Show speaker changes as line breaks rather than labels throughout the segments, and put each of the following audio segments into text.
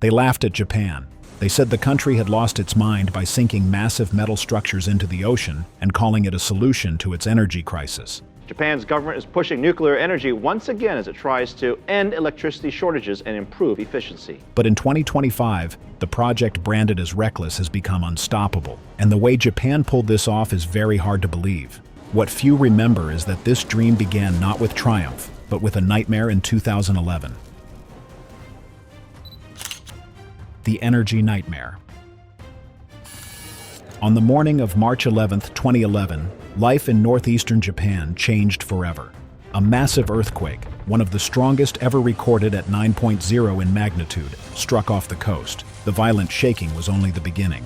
They laughed at Japan. They said the country had lost its mind by sinking massive metal structures into the ocean and calling it a solution to its energy crisis.
Japan's government is pushing nuclear energy once again as it tries to end electricity shortages and improve efficiency.
But in 2025, the project branded as reckless has become unstoppable. And the way Japan pulled this off is very hard to believe. What few remember is that this dream began not with triumph, but with a nightmare in 2011. The energy nightmare. On the morning of March 11, 2011, life in northeastern Japan changed forever. A massive earthquake, one of the strongest ever recorded at 9.0 in magnitude, struck off the coast. The violent shaking was only the beginning.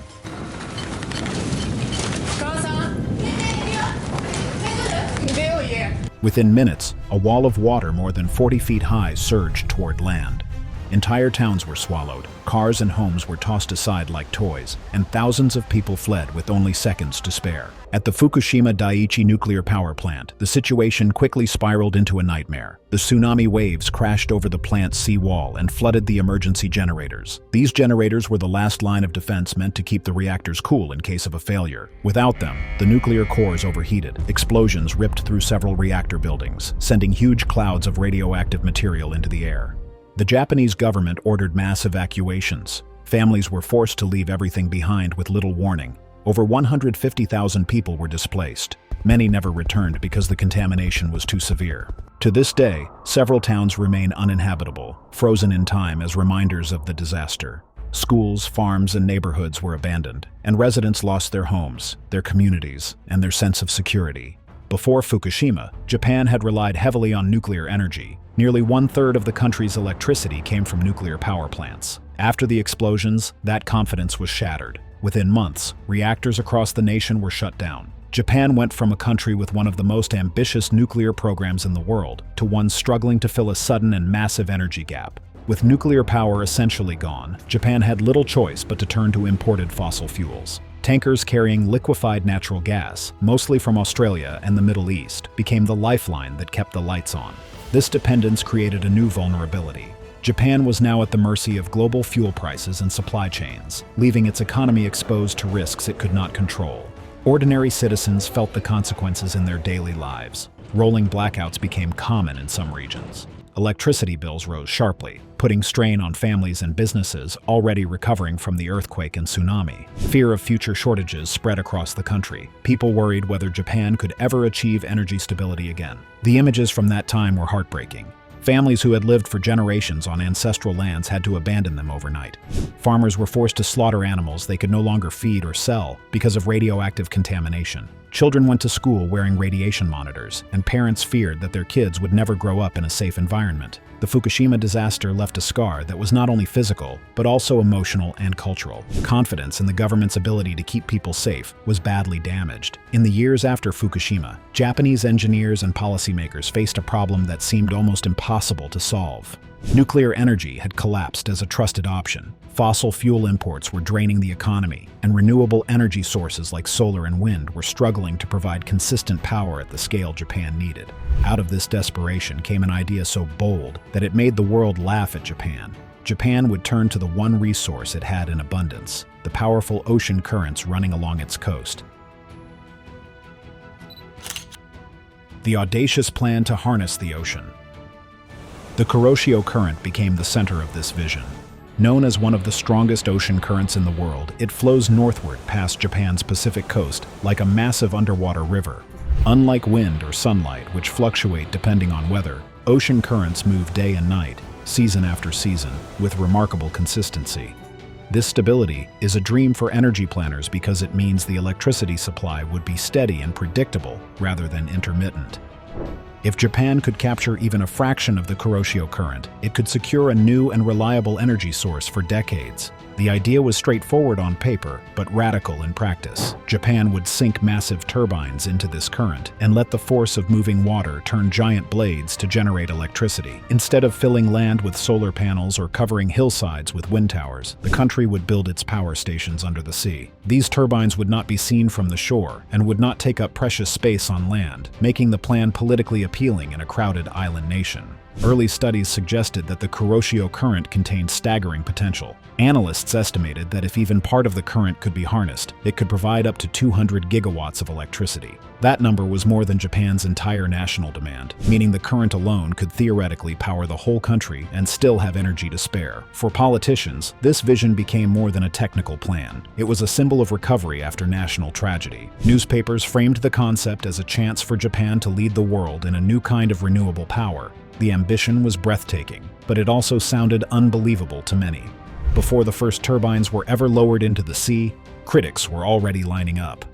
Within minutes, a wall of water more than 40 feet high surged toward land. Entire towns were swallowed, cars and homes were tossed aside like toys, and thousands of people fled with only seconds to spare. At the Fukushima Daiichi nuclear power plant, the situation quickly spiraled into a nightmare. The tsunami waves crashed over the plant's seawall and flooded the emergency generators. These generators were the last line of defense meant to keep the reactors cool in case of a failure. Without them, the nuclear cores overheated. Explosions ripped through several reactor buildings, sending huge clouds of radioactive material into the air. The Japanese government ordered mass evacuations. Families were forced to leave everything behind with little warning. Over 150,000 people were displaced. Many never returned because the contamination was too severe. To this day, several towns remain uninhabitable, frozen in time as reminders of the disaster. Schools, farms, and neighborhoods were abandoned, and residents lost their homes, their communities, and their sense of security. Before Fukushima, Japan had relied heavily on nuclear energy. Nearly one-third of the country's electricity came from nuclear power plants. After the explosions, that confidence was shattered. Within months, reactors across the nation were shut down. Japan went from a country with one of the most ambitious nuclear programs in the world to one struggling to fill a sudden and massive energy gap. With nuclear power essentially gone, Japan had little choice but to turn to imported fossil fuels. Tankers carrying liquefied natural gas, mostly from Australia and the Middle East, became the lifeline that kept the lights on. This dependence created a new vulnerability. Japan was now at the mercy of global fuel prices and supply chains, leaving its economy exposed to risks it could not control. Ordinary citizens felt the consequences in their daily lives. Rolling blackouts became common in some regions. Electricity bills rose sharply, putting strain on families and businesses already recovering from the earthquake and tsunami. Fear of future shortages spread across the country. People worried whether Japan could ever achieve energy stability again. The images from that time were heartbreaking. Families who had lived for generations on ancestral lands had to abandon them overnight. Farmers were forced to slaughter animals they could no longer feed or sell because of radioactive contamination. Children went to school wearing radiation monitors, and parents feared that their kids would never grow up in a safe environment. The Fukushima disaster left a scar that was not only physical, but also emotional and cultural. Confidence in the government's ability to keep people safe was badly damaged. In the years after Fukushima, Japanese engineers and policymakers faced a problem that seemed almost impossible to solve. Nuclear energy had collapsed as a trusted option. Fossil fuel imports were draining the economy, and renewable energy sources like solar and wind were struggling to provide consistent power at the scale Japan needed. Out of this desperation came an idea so bold that it made the world laugh at Japan. Japan would turn to the one resource it had in abundance, the powerful ocean currents running along its coast. The audacious plan to harness the ocean. The Kuroshio Current became the center of this vision. Known as one of the strongest ocean currents in the world, it flows northward past Japan's Pacific coast like a massive underwater river. Unlike wind or sunlight, which fluctuate depending on weather, ocean currents move day and night, season after season, with remarkable consistency. This stability is a dream for energy planners because it means the electricity supply would be steady and predictable rather than intermittent. If Japan could capture even a fraction of the Kuroshio Current, it could secure a new and reliable energy source for decades. The idea was straightforward on paper, but radical in practice. Japan would sink massive turbines into this current and let the force of moving water turn giant blades to generate electricity. Instead of filling land with solar panels or covering hillsides with wind towers, the country would build its power stations under the sea. These turbines would not be seen from the shore and would not take up precious space on land, making the plan politically appealing in a crowded island nation. Early studies suggested that the Kuroshio current contained staggering potential. Analysts estimated that if even part of the current could be harnessed, it could provide up to 200 gigawatts of electricity. That number was more than Japan's entire national demand, meaning the current alone could theoretically power the whole country and still have energy to spare. For politicians, this vision became more than a technical plan. It was a symbol of recovery after national tragedy. Newspapers framed the concept as a chance for Japan to lead the world in a new kind of renewable power. The ambition was breathtaking, but it also sounded unbelievable to many. Before the first turbines were ever lowered into the sea, critics were already lining up.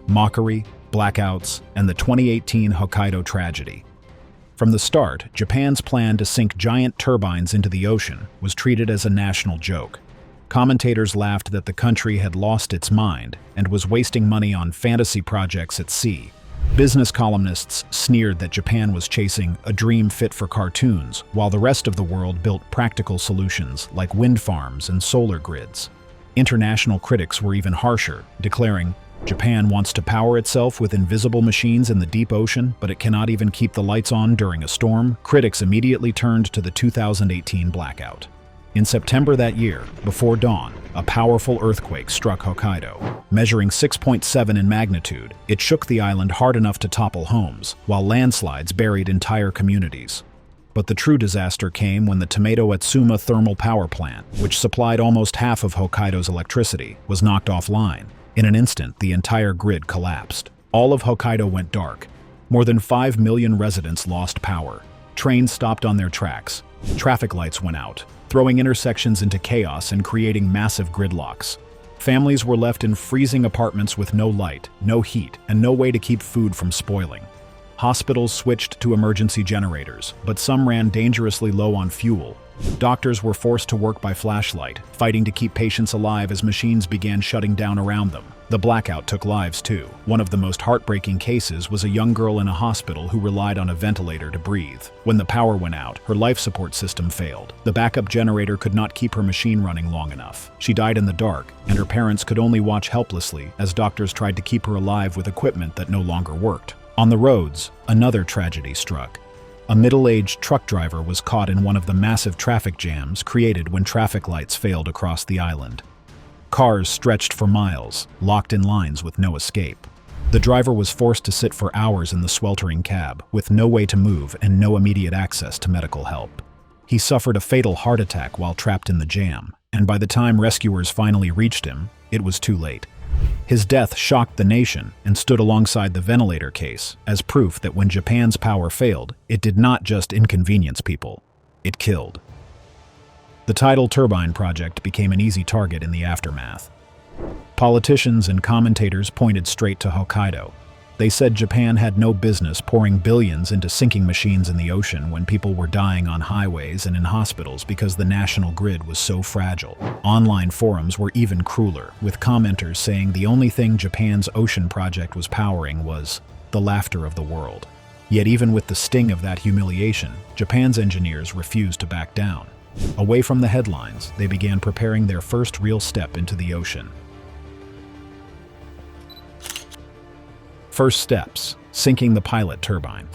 Mockery, blackouts, and the 2018 Hokkaido tragedy. From the start, Japan's plan to sink giant turbines into the ocean was treated as a national joke. Commentators laughed that the country had lost its mind and was wasting money on fantasy projects at sea. Business columnists sneered that Japan was chasing a dream fit for cartoons, while the rest of the world built practical solutions like wind farms and solar grids. International critics were even harsher, declaring, "Japan wants to power itself with invisible machines in the deep ocean, but it cannot even keep the lights on during a storm." Critics immediately turned to the 2018 blackout. In September that year, before dawn, a powerful earthquake struck Hokkaido. Measuring 6.7 in magnitude, it shook the island hard enough to topple homes, while landslides buried entire communities. But the true disaster came when the Tomato Atsuma thermal power plant, which supplied almost half of Hokkaido's electricity, was knocked offline. In an instant, the entire grid collapsed. All of Hokkaido went dark. More than 5 million residents lost power. Trains stopped on their tracks. Traffic lights went out, throwing intersections into chaos and creating massive gridlocks. Families were left in freezing apartments with no light, no heat, and no way to keep food from spoiling. Hospitals switched to emergency generators, but some ran dangerously low on fuel. Doctors were forced to work by flashlight, fighting to keep patients alive as machines began shutting down around them. The blackout took lives too. One of the most heartbreaking cases was a young girl in a hospital who relied on a ventilator to breathe. When the power went out, her life support system failed. The backup generator could not keep her machine running long enough. She died in the dark, and her parents could only watch helplessly as doctors tried to keep her alive with equipment that no longer worked. On the roads, another tragedy struck. A middle-aged truck driver was caught in one of the massive traffic jams created when traffic lights failed across the island. Cars stretched for miles, locked in lines with no escape. The driver was forced to sit for hours in the sweltering cab, with no way to move and no immediate access to medical help. He suffered a fatal heart attack while trapped in the jam, and by the time rescuers finally reached him, it was too late. His death shocked the nation and stood alongside the ventilator case as proof that when Japan's power failed, it did not just inconvenience people, it killed. The tidal turbine project became an easy target in the aftermath. Politicians and commentators pointed straight to Hokkaido. They said Japan had no business pouring billions into sinking machines in the ocean when people were dying on highways and in hospitals because the national grid was so fragile. Online forums were even crueler, with commenters saying the only thing Japan's ocean project was powering was the laughter of the world. Yet even with the sting of that humiliation, Japan's engineers refused to back down. Away from the headlines, they began preparing their first real step into the ocean. First steps: sinking the pilot turbine.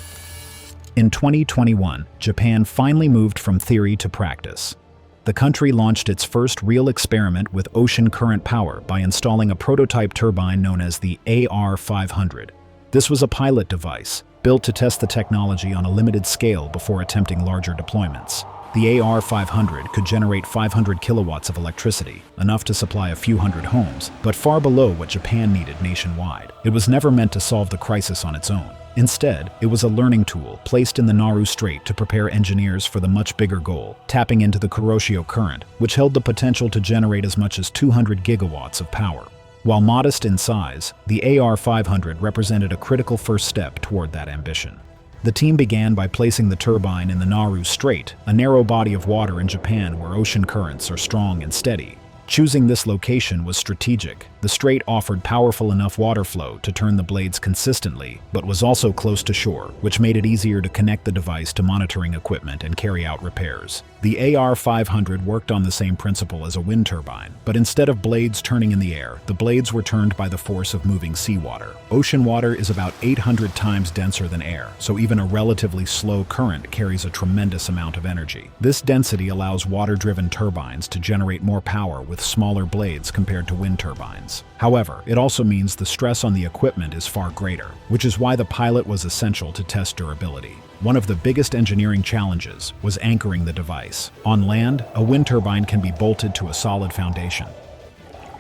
In 2021, Japan finally moved from theory to practice. The country launched its first real experiment with ocean current power by installing a prototype turbine known as the AR-500. This was a pilot device, built to test the technology on a limited scale before attempting larger deployments. The AR-500 could generate 500 kilowatts of electricity, enough to supply a few hundred homes, but far below what Japan needed nationwide. It was never meant to solve the crisis on its own. Instead, it was a learning tool placed in the Nauru Strait to prepare engineers for the much bigger goal, tapping into the Kuroshio current, which held the potential to generate as much as 200 gigawatts of power. While modest in size, the AR-500 represented a critical first step toward that ambition. The team began by placing the turbine in the Nauru Strait, a narrow body of water in Japan where ocean currents are strong and steady. Choosing this location was strategic. The strait offered powerful enough water flow to turn the blades consistently, but was also close to shore, which made it easier to connect the device to monitoring equipment and carry out repairs. The AR-500 worked on the same principle as a wind turbine, but instead of blades turning in the air, the blades were turned by the force of moving seawater. Ocean water is about 800 times denser than air, so even a relatively slow current carries a tremendous amount of energy. This density allows water-driven turbines to generate more power with smaller blades compared to wind turbines. However, it also means the stress on the equipment is far greater, which is why the pilot was essential to test durability. One of the biggest engineering challenges was anchoring the device. On land, a wind turbine can be bolted to a solid foundation.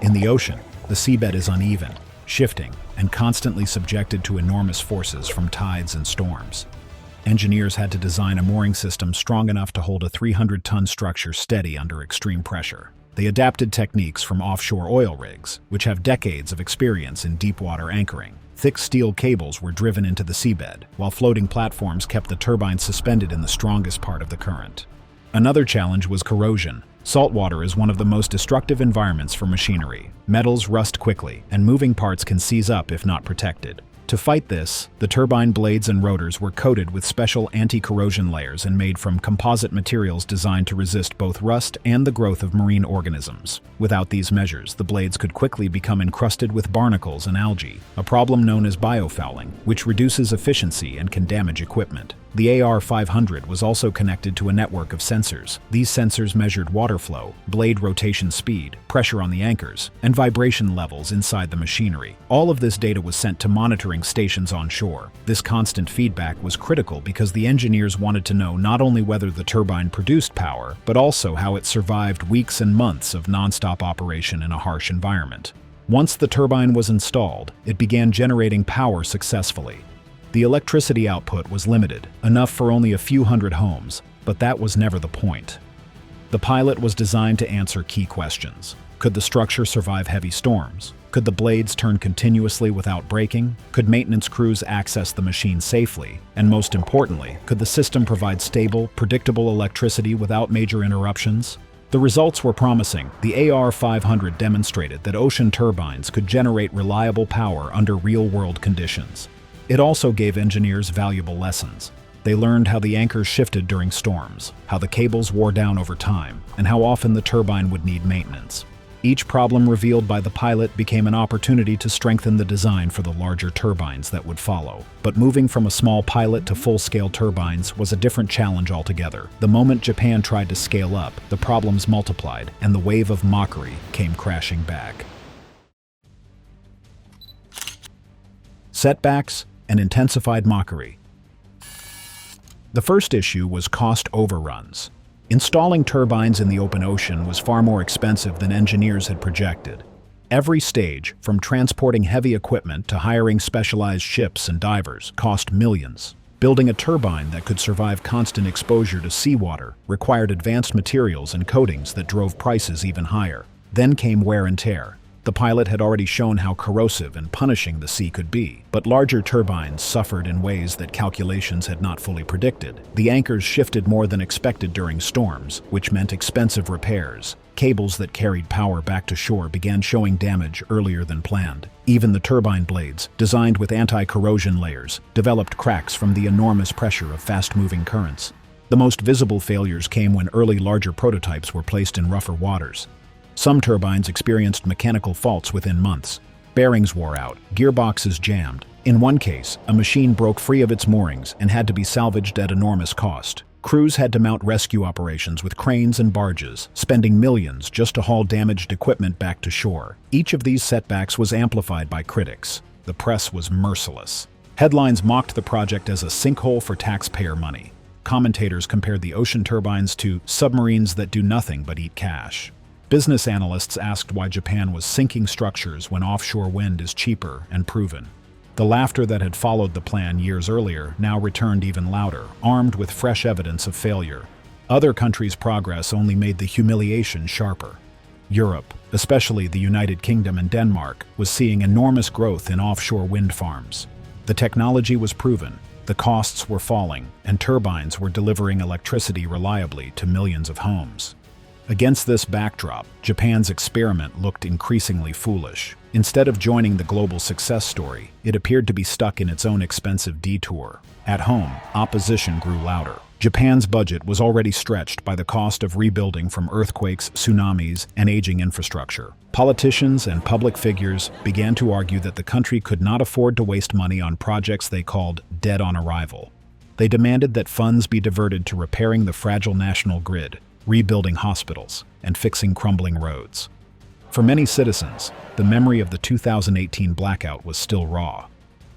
In the ocean, the seabed is uneven, shifting, and constantly subjected to enormous forces from tides and storms. Engineers had to design a mooring system strong enough to hold a 300-ton structure steady under extreme pressure. They adapted techniques from offshore oil rigs, which have decades of experience in deep-water anchoring. Thick steel cables were driven into the seabed, while floating platforms kept the turbine suspended in the strongest part of the current. Another challenge was corrosion. Saltwater is one of the most destructive environments for machinery. Metals rust quickly, and moving parts can seize up if not protected. To fight this, the turbine blades and rotors were coated with special anti-corrosion layers and made from composite materials designed to resist both rust and the growth of marine organisms. Without these measures, the blades could quickly become encrusted with barnacles and algae, a problem known as biofouling, which reduces efficiency and can damage equipment. The AR-500 was also connected to a network of sensors. These sensors measured water flow, blade rotation speed, pressure on the anchors, and vibration levels inside the machinery. All of this data was sent to monitoring stations on shore. This constant feedback was critical because the engineers wanted to know not only whether the turbine produced power, but also how it survived weeks and months of non-stop operation in a harsh environment. Once the turbine was installed, it began generating power successfully. The electricity output was limited, enough for only a few hundred homes, but that was never the point. The pilot was designed to answer key questions. Could the structure survive heavy storms? Could the blades turn continuously without breaking? Could maintenance crews access the machine safely? And most importantly, could the system provide stable, predictable electricity without major interruptions? The results were promising. The AR-500 demonstrated that ocean turbines could generate reliable power under real-world conditions. It also gave engineers valuable lessons. They learned how the anchors shifted during storms, how the cables wore down over time, and how often the turbine would need maintenance. Each problem revealed by the pilot became an opportunity to strengthen the design for the larger turbines that would follow. But moving from a small pilot to full-scale turbines was a different challenge altogether. The moment Japan tried to scale up, the problems multiplied, and the wave of mockery came crashing back. Setbacks and intensified mockery. The first issue was cost overruns. Installing turbines in the open ocean was far more expensive than engineers had projected. Every stage, from transporting heavy equipment to hiring specialized ships and divers, cost millions. Building a turbine that could survive constant exposure to seawater required advanced materials and coatings that drove prices even higher. Then came wear and tear. The pilot had already shown how corrosive and punishing the sea could be, but larger turbines suffered in ways that calculations had not fully predicted. The anchors shifted more than expected during storms, which meant expensive repairs. Cables that carried power back to shore began showing damage earlier than planned. Even the turbine blades, designed with anti-corrosion layers, developed cracks from the enormous pressure of fast-moving currents. The most visible failures came when early larger prototypes were placed in rougher waters. Some turbines experienced mechanical faults within months. Bearings wore out, gearboxes jammed. In one case, a machine broke free of its moorings and had to be salvaged at enormous cost. Crews had to mount rescue operations with cranes and barges, spending millions just to haul damaged equipment back to shore. Each of these setbacks was amplified by critics. The press was merciless. Headlines mocked the project as a sinkhole for taxpayer money. Commentators compared the ocean turbines to submarines that do nothing but eat cash. Business analysts asked why Japan was sinking structures when offshore wind is cheaper and proven. The laughter that had followed the plan years earlier now returned even louder, armed with fresh evidence of failure. Other countries' progress only made the humiliation sharper. Europe, especially the United Kingdom and Denmark, was seeing enormous growth in offshore wind farms. The technology was proven, the costs were falling, and turbines were delivering electricity reliably to millions of homes. Against this backdrop, Japan's experiment looked increasingly foolish. Instead of joining the global success story, it appeared to be stuck in its own expensive detour. At home, opposition grew louder. Japan's budget was already stretched by the cost of rebuilding from earthquakes, tsunamis, and aging infrastructure. Politicians and public figures began to argue that the country could not afford to waste money on projects they called dead on arrival. They demanded that funds be diverted to repairing the fragile national grid, rebuilding hospitals, and fixing crumbling roads. For many citizens, the memory of the 2018 blackout was still raw.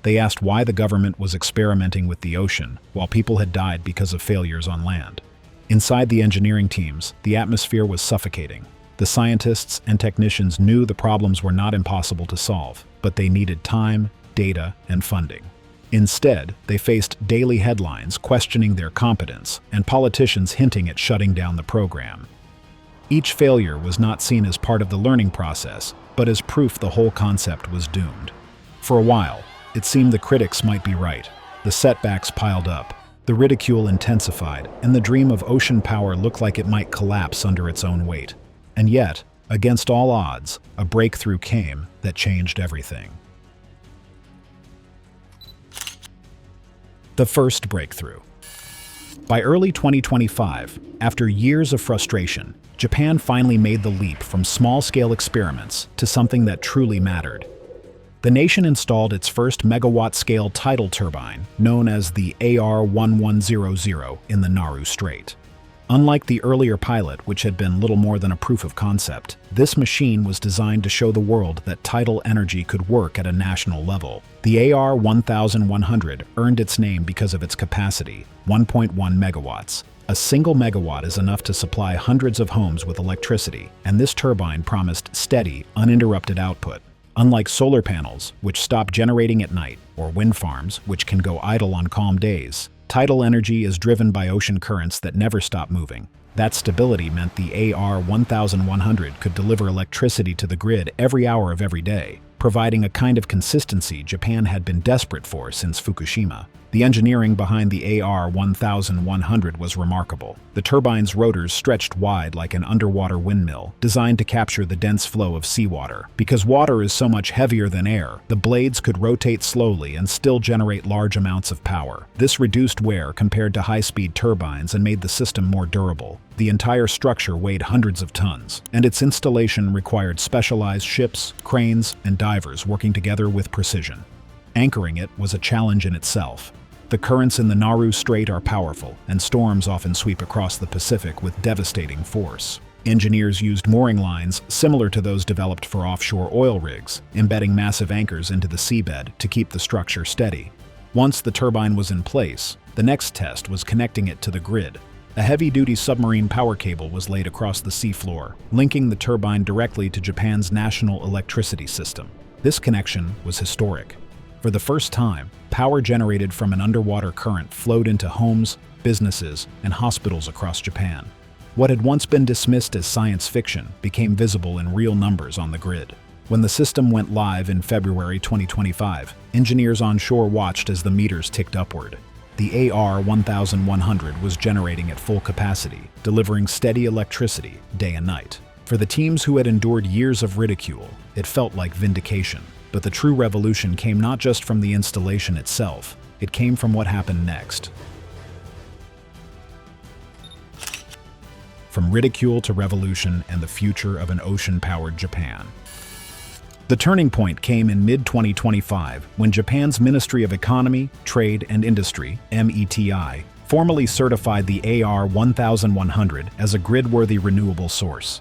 They asked why the government was experimenting with the ocean while people had died because of failures on land. Inside the engineering teams, the atmosphere was suffocating. The scientists and technicians knew the problems were not impossible to solve, but they needed time, data, and funding. Instead, they faced daily headlines questioning their competence and politicians hinting at shutting down the program. Each failure was not seen as part of the learning process, but as proof the whole concept was doomed. For a while, it seemed the critics might be right. The setbacks piled up, the ridicule intensified, and the dream of ocean power looked like it might collapse under its own weight. And yet, against all odds, a breakthrough came that changed everything. The first breakthrough. By early 2025, after years of frustration, Japan finally made the leap from small-scale experiments to something that truly mattered. The nation installed its first megawatt-scale tidal turbine, known as the AR-1100 in the Nauru Strait. Unlike the earlier pilot, which had been little more than a proof of concept, this machine was designed to show the world that tidal energy could work at a national level. The AR-1100 earned its name because of its capacity, 1.1 megawatts. A single megawatt is enough to supply hundreds of homes with electricity, and this turbine promised steady, uninterrupted output. Unlike solar panels, which stop generating at night, or wind farms, which can go idle on calm days, tidal energy is driven by ocean currents that never stop moving. That stability meant the AR-1100 could deliver electricity to the grid every hour of every day, providing a kind of consistency Japan had been desperate for since Fukushima. The engineering behind the AR-1100 was remarkable. The turbine's rotors stretched wide like an underwater windmill, designed to capture the dense flow of seawater. Because water is so much heavier than air, the blades could rotate slowly and still generate large amounts of power. This reduced wear compared to high-speed turbines and made the system more durable. The entire structure weighed hundreds of tons, and its installation required specialized ships, cranes, and divers working together with precision. Anchoring it was a challenge in itself. The currents in the Nauru Strait are powerful, and storms often sweep across the Pacific with devastating force. Engineers used mooring lines similar to those developed for offshore oil rigs, embedding massive anchors into the seabed to keep the structure steady. Once the turbine was in place, the next test was connecting it to the grid. A heavy-duty submarine power cable was laid across the seafloor, linking the turbine directly to Japan's national electricity system. This connection was historic. For the first time, power generated from an underwater current flowed into homes, businesses, and hospitals across Japan. What had once been dismissed as science fiction became visible in real numbers on the grid. When the system went live in February 2025, engineers on shore watched as the meters ticked upward. The AR-1100 was generating at full capacity, delivering steady electricity day and night. For the teams who had endured years of ridicule, it felt like vindication. But the true revolution came not just from the installation itself, it came from what happened next. From ridicule to revolution and the future of an ocean-powered Japan. The turning point came in mid-2025 when Japan's Ministry of Economy, Trade and Industry, METI, formally certified the AR-1100 as a grid-worthy renewable source.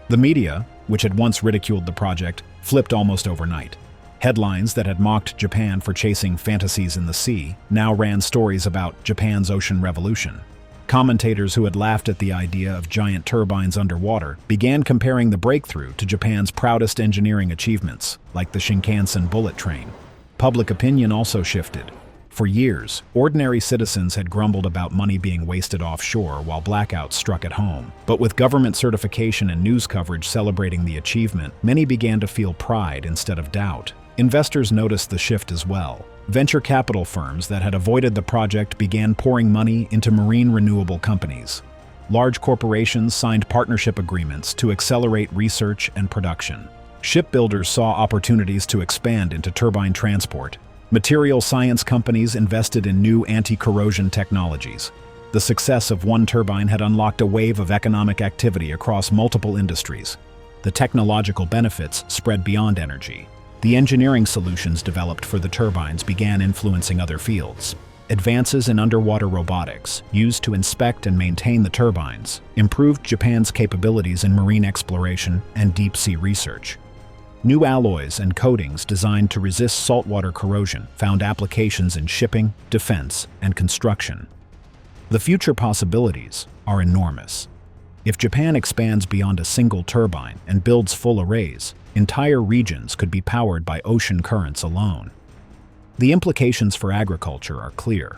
The media, which had once ridiculed the project, flipped almost overnight. Headlines that had mocked Japan for chasing fantasies in the sea now ran stories about Japan's ocean revolution. Commentators who had laughed at the idea of giant turbines underwater began comparing the breakthrough to Japan's proudest engineering achievements, like the Shinkansen bullet train. Public opinion also shifted. For years, ordinary citizens had grumbled about money being wasted offshore while blackouts struck at home. But with government certification and news coverage celebrating the achievement, many began to feel pride instead of doubt. Investors noticed the shift as well. Venture capital firms that had avoided the project began pouring money into marine renewable companies. Large corporations signed partnership agreements to accelerate research and production. Shipbuilders saw opportunities to expand into turbine transport. Material science companies invested in new anti-corrosion technologies. The success of one turbine had unlocked a wave of economic activity across multiple industries. The technological benefits spread beyond energy. The engineering solutions developed for the turbines began influencing other fields. Advances in underwater robotics, used to inspect and maintain the turbines, improved Japan's capabilities in marine exploration and deep-sea research. New alloys and coatings designed to resist saltwater corrosion found applications in shipping, defense, and construction. The future possibilities are enormous. If Japan expands beyond a single turbine and builds full arrays, entire regions could be powered by ocean currents alone. The implications for agriculture are clear.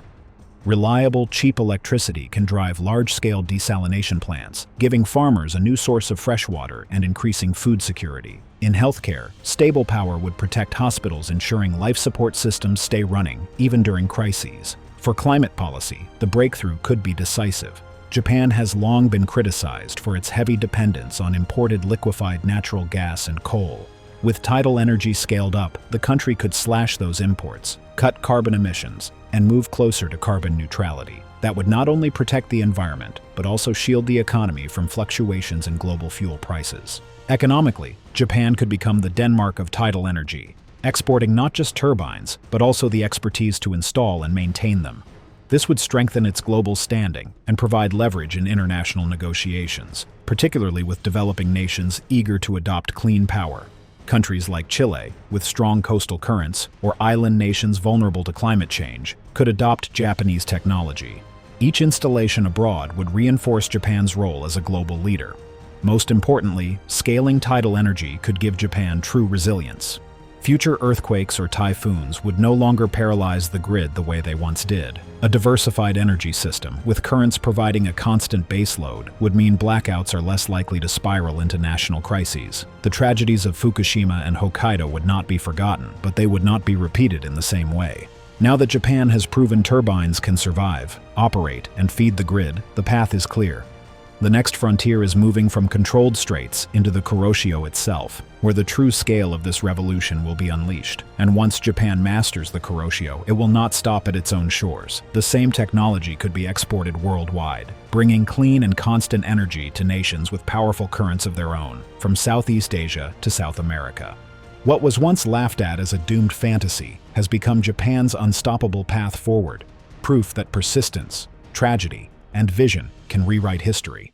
Reliable, cheap electricity can drive large-scale desalination plants, giving farmers a new source of fresh water and increasing food security. In healthcare, stable power would protect hospitals, ensuring life support systems stay running, even during crises. For climate policy, the breakthrough could be decisive. Japan has long been criticized for its heavy dependence on imported liquefied natural gas and coal. With tidal energy scaled up, the country could slash those imports, cut carbon emissions, and move closer to carbon neutrality. That would not only protect the environment, but also shield the economy from fluctuations in global fuel prices. Economically, Japan could become the Denmark of tidal energy, exporting not just turbines, but also the expertise to install and maintain them. This would strengthen its global standing and provide leverage in international negotiations, particularly with developing nations eager to adopt clean power. Countries like Chile, with strong coastal currents, or island nations vulnerable to climate change, could adopt Japanese technology. Each installation abroad would reinforce Japan's role as a global leader. Most importantly, scaling tidal energy could give Japan true resilience. Future earthquakes or typhoons would no longer paralyze the grid the way they once did. A diversified energy system, with currents providing a constant baseload, would mean blackouts are less likely to spiral into national crises. The tragedies of Fukushima and Hokkaido would not be forgotten, but they would not be repeated in the same way. Now that Japan has proven turbines can survive, operate, and feed the grid, the path is clear. The next frontier is moving from controlled straits into the Kuroshio itself, where the true scale of this revolution will be unleashed. And once Japan masters the Kuroshio, it will not stop at its own shores. The same technology could be exported worldwide, bringing clean and constant energy to nations with powerful currents of their own, from Southeast Asia to South America. What was once laughed at as a doomed fantasy has become Japan's unstoppable path forward, proof that persistence, tragedy, and vision can rewrite history.